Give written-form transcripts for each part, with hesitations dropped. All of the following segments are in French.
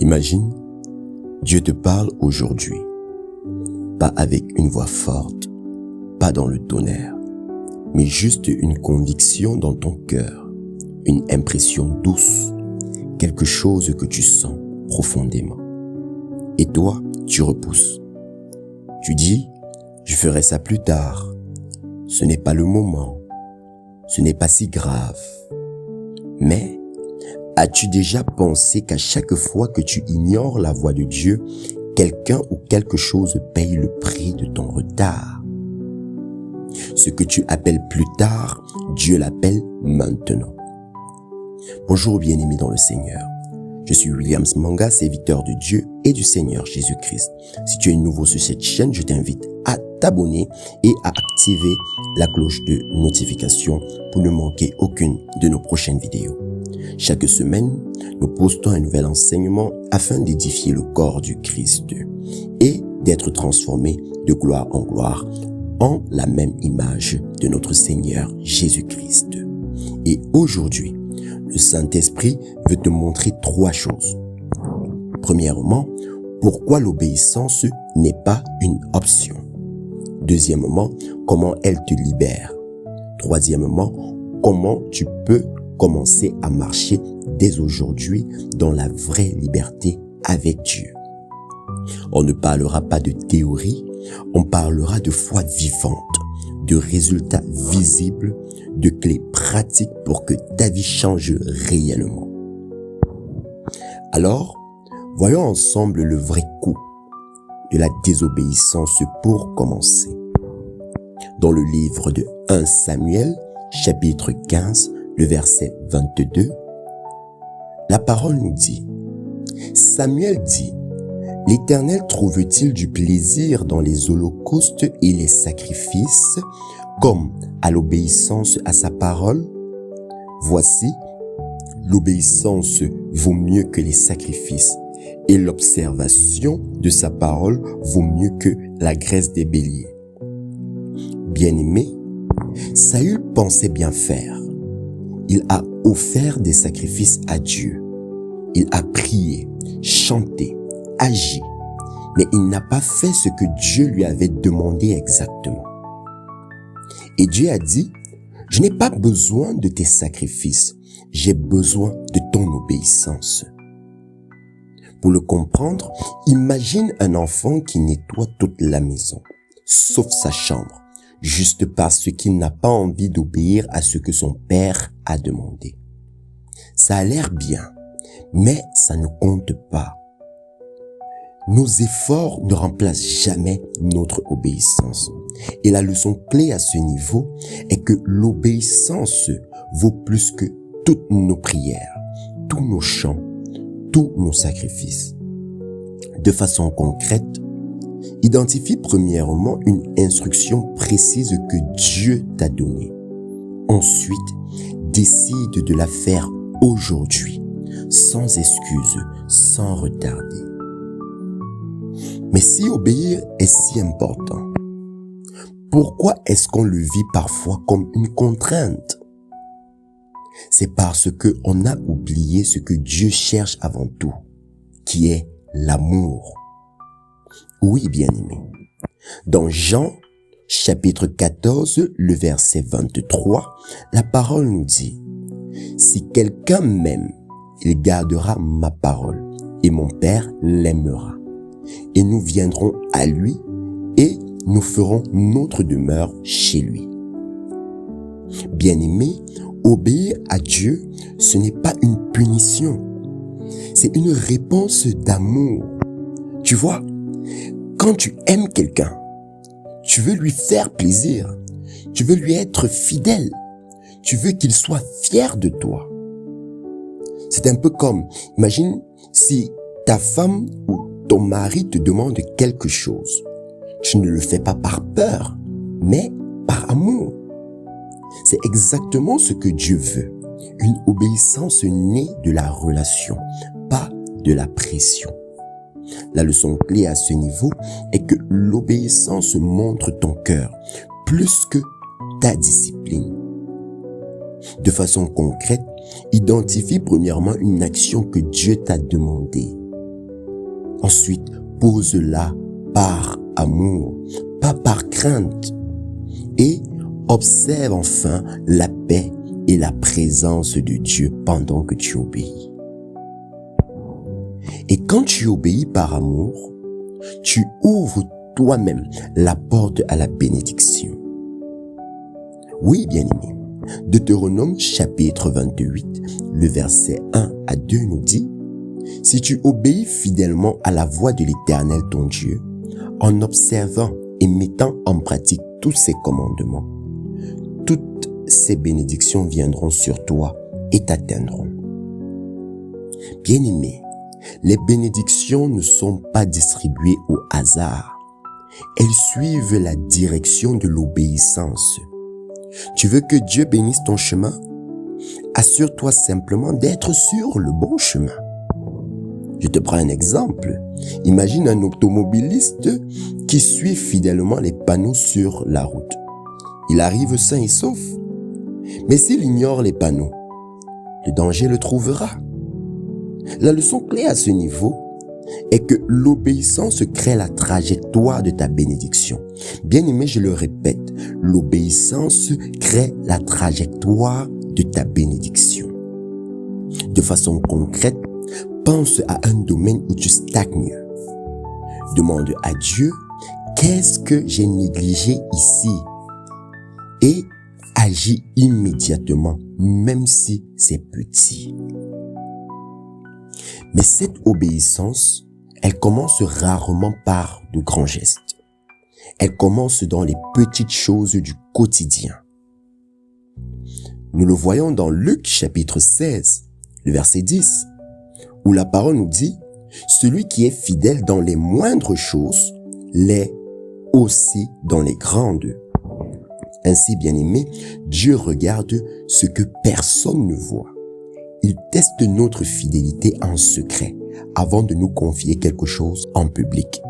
Imagine, Dieu te parle aujourd'hui, pas avec une voix forte, pas dans le tonnerre, mais juste une conviction dans ton cœur, une impression douce, quelque chose que tu sens profondément. Et toi, tu repousses. Tu dis, je ferai ça plus tard. Ce n'est pas le moment. Ce n'est pas si grave. Mais, as-tu déjà pensé qu'à chaque fois que tu ignores la voix de Dieu, quelqu'un ou quelque chose paye le prix de ton retard? Ce que tu appelles plus tard, Dieu l'appelle maintenant. Bonjour bien-aimés dans le Seigneur. Je suis Williams Manga, serviteur de Dieu et du Seigneur Jésus-Christ. Si tu es nouveau sur cette chaîne, je t'invite à t'abonner et à activer la cloche de notification pour ne manquer aucune de nos prochaines vidéos. Chaque semaine, nous postons un nouvel enseignement afin d'édifier le corps du Christ et d'être transformé de gloire en gloire en la même image de notre Seigneur Jésus-Christ. Et aujourd'hui, le Saint-Esprit veut te montrer 3 choses. Premièrement, pourquoi l'obéissance n'est pas une option. Deuxièmement, comment elle te libère. Troisièmement, comment tu peux commencer à marcher dès aujourd'hui dans la vraie liberté avec Dieu. On ne parlera pas de théorie, on parlera de foi vivante, de résultats visibles, de clés pratiques pour que ta vie change réellement. Alors, voyons ensemble le vrai coût de la désobéissance pour commencer. Dans le livre de 1 Samuel, chapitre 15, le verset 22, la parole nous dit, Samuel dit, l'Éternel trouve-t-il du plaisir dans les holocaustes et les sacrifices, comme à l'obéissance à sa parole? Voici, l'obéissance vaut mieux que les sacrifices, et l'observation de sa parole vaut mieux que la graisse des béliers. Bien-aimé, Saül pensait bien faire. Il a offert des sacrifices à Dieu. Il a prié, chanté, agi, mais il n'a pas fait ce que Dieu lui avait demandé exactement. Et Dieu a dit, je n'ai pas besoin de tes sacrifices, j'ai besoin de ton obéissance. Pour le comprendre, imagine un enfant qui nettoie toute la maison, sauf sa chambre, juste parce qu'il n'a pas envie d'obéir à ce que son père a demandé. Ça a l'air bien, mais ça ne compte pas. Nos efforts ne remplacent jamais notre obéissance. Et la leçon clé à ce niveau est que l'obéissance vaut plus que toutes nos prières, tous nos chants, tous nos sacrifices. De façon concrète, identifie premièrement une instruction précise que Dieu t'a donnée. Ensuite, décide de la faire aujourd'hui, sans excuse, sans retarder. Mais si obéir est si important, pourquoi est-ce qu'on le vit parfois comme une contrainte? C'est parce que on a oublié ce que Dieu cherche avant tout, qui est l'amour. Oui, bien-aimé. Dans Jean, chapitre 14, le verset 23, la parole nous dit, « Si quelqu'un m'aime, il gardera ma parole, et mon Père l'aimera. Et nous viendrons à lui, et nous ferons notre demeure chez lui. » Bien-aimé, obéir à Dieu, ce n'est pas une punition. C'est une réponse d'amour. Tu vois, quand tu aimes quelqu'un, tu veux lui faire plaisir. Tu veux lui être fidèle. Tu veux qu'il soit fier de toi. C'est un peu comme, imagine si ta femme ou ton mari te demande quelque chose. Tu ne le fais pas par peur, mais par amour. C'est exactement ce que Dieu veut. Une obéissance née de la relation, pas de la pression. La leçon clé à ce niveau est que l'obéissance montre ton cœur plus que ta discipline. De façon concrète, identifie premièrement une action que Dieu t'a demandée. Ensuite, pose-la par amour, pas par crainte. Et observe enfin la paix et la présence de Dieu pendant que tu obéis. Et quand tu obéis par amour, tu ouvres toi-même la porte à la bénédiction. Oui, bien-aimé, Deutéronome chapitre 28, le verset 1 à 2 nous dit: « Si tu obéis fidèlement à la voix de l'Éternel ton Dieu, en observant et mettant en pratique tous ses commandements, toutes ces bénédictions viendront sur toi et t'atteindront. » Bien-aimé, les bénédictions ne sont pas distribuées au hasard. Elles suivent la direction de l'obéissance. Tu veux que Dieu bénisse ton chemin? Assure-toi simplement d'être sur le bon chemin. Je te prends un exemple. Imagine un automobiliste qui suit fidèlement les panneaux sur la route. Il arrive sain et sauf. Mais s'il ignore les panneaux, le danger le trouvera. La leçon clé à ce niveau est que l'obéissance crée la trajectoire de ta bénédiction. Bien-aimé, je le répète, l'obéissance crée la trajectoire de ta bénédiction. De façon concrète, pense à un domaine où tu stagnes. Demande à Dieu, qu'est-ce que j'ai négligé ici? Et agis immédiatement, même si c'est petit. Mais cette obéissance, elle commence rarement par de grands gestes. Elle commence dans les petites choses du quotidien. Nous le voyons dans Luc chapitre 16, le verset 10, où la parole nous dit: « Celui qui est fidèle dans les moindres choses l'est aussi dans les grandes. » Ainsi, bien-aimé, Dieu regarde ce que personne ne voit. Il teste notre fidélité en secret avant de nous confier quelque chose en public.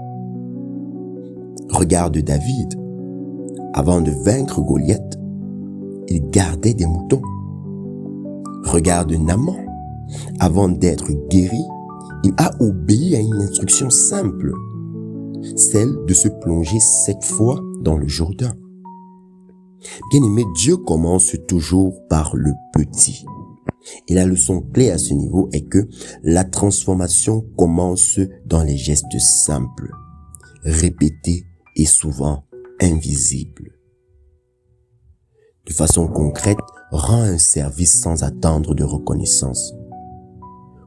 Regarde David. Avant de vaincre Goliath, il gardait des moutons. Regarde Naaman. Avant d'être guéri, il a obéi à une instruction simple, celle de se plonger 7 fois dans le Jourdain. Bien-aimé, Dieu commence toujours par le petit. Et la leçon clé à ce niveau est que la transformation commence dans les gestes simples, répétés et souvent invisibles. De façon concrète, rends un service sans attendre de reconnaissance.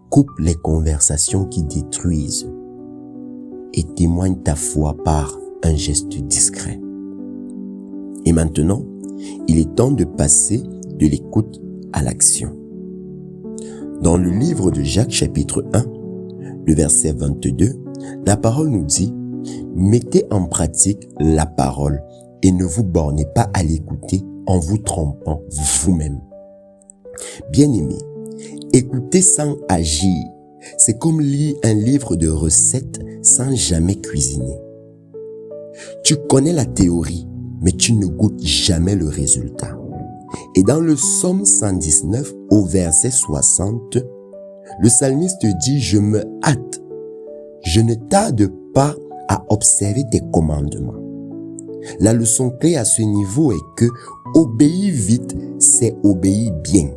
Coupe les conversations qui détruisent et témoigne ta foi par un geste discret. Et maintenant, il est temps de passer de l'écoute à l'action. Dans le livre de Jacques chapitre 1, le verset 22, la parole nous dit: « Mettez en pratique la parole et ne vous bornez pas à l'écouter en vous trompant vous-même. » Bien-aimé, écouter sans agir, c'est comme lire un livre de recettes sans jamais cuisiner. Tu connais la théorie, mais tu ne goûtes jamais le résultat. Et dans le psaume 119, au verset 60, le psalmiste dit: « Je me hâte, je ne tarde pas à observer tes commandements. » La leçon clé à ce niveau est que obéir vite, c'est obéir bien.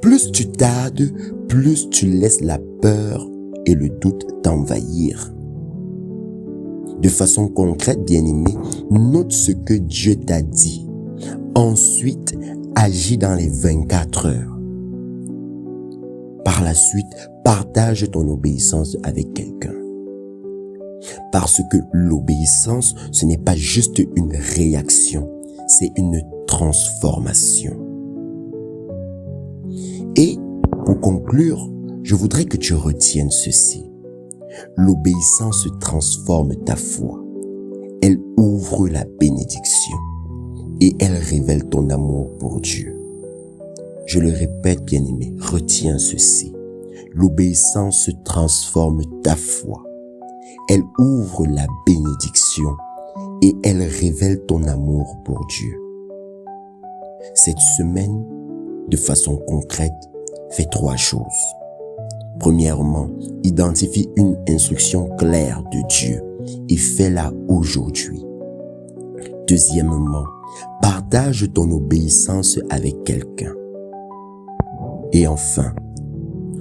Plus tu tardes, plus tu laisses la peur et le doute t'envahir. De façon concrète, bien-aimé, note ce que Dieu t'a dit. Ensuite, agis dans les 24 heures. Par la suite, partage ton obéissance avec quelqu'un. Parce que l'obéissance, ce n'est pas juste une réaction, c'est une transformation. Et pour conclure, je voudrais que tu retiennes ceci. L'obéissance transforme ta foi. Elle ouvre la bénédiction et elle révèle ton amour pour Dieu. Je le répète, bien-aimé, retiens ceci. L'obéissance transforme ta foi. Elle ouvre la bénédiction et elle révèle ton amour pour Dieu. Cette semaine, de façon concrète, fais 3 choses. Premièrement, identifie une instruction claire de Dieu et fais-la aujourd'hui. Deuxièmement, partage ton obéissance avec quelqu'un. Et enfin,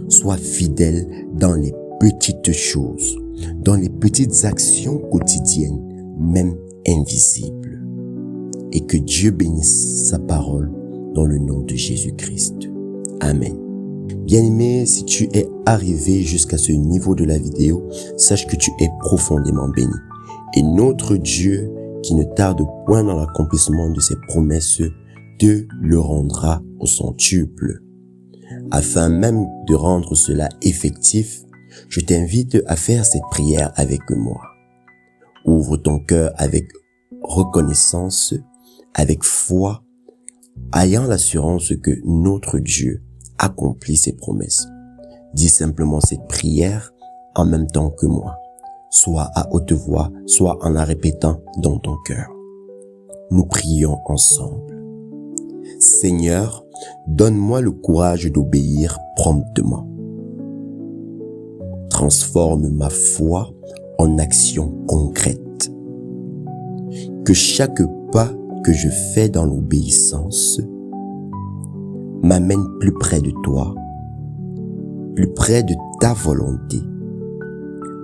sois fidèle dans les petites choses, dans les petites actions quotidiennes, même invisibles. Et que Dieu bénisse sa parole dans le nom de Jésus-Christ. Amen. Bien-aimé, si tu es arrivé jusqu'à ce niveau de la vidéo, sache que tu es profondément béni. Et notre Dieu, qui ne tarde point dans l'accomplissement de ses promesses, te le rendra au centuple. Afin même de rendre cela effectif, je t'invite à faire cette prière avec moi. Ouvre ton cœur avec reconnaissance, avec foi, ayant l'assurance que notre Dieu accomplit ses promesses. Dis simplement cette prière en même temps que moi, soit à haute voix, soit en la répétant dans ton cœur. Nous prions ensemble. Seigneur, donne-moi le courage d'obéir promptement. Transforme ma foi en action concrète. Que chaque pas que je fais dans l'obéissance m'amène plus près de toi, plus près de ta volonté,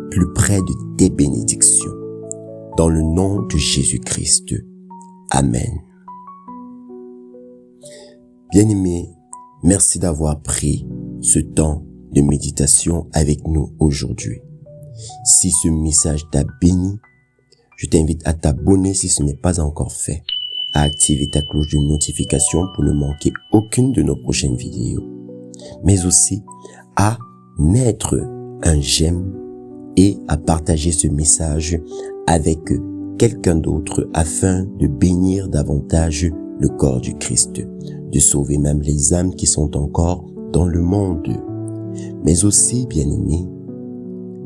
plus près de tes bénédictions. Dans le nom de Jésus-Christ. Amen. Bien-aimé, merci d'avoir pris ce temps de méditation avec nous aujourd'hui. Si ce message t'a béni, je t'invite à t'abonner si ce n'est pas encore fait, à activer ta cloche de notification pour ne manquer aucune de nos prochaines vidéos, mais aussi à mettre un j'aime et à partager ce message avec quelqu'un d'autre afin de bénir davantage le corps du Christ, de sauver même les âmes qui sont encore dans le monde. Mais aussi, bien-aimé,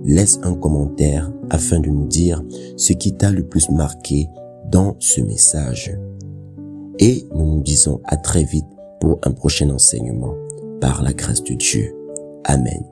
laisse un commentaire afin de nous dire ce qui t'a le plus marqué dans ce message. Et nous nous disons à très vite pour un prochain enseignement par la grâce de Dieu. Amen.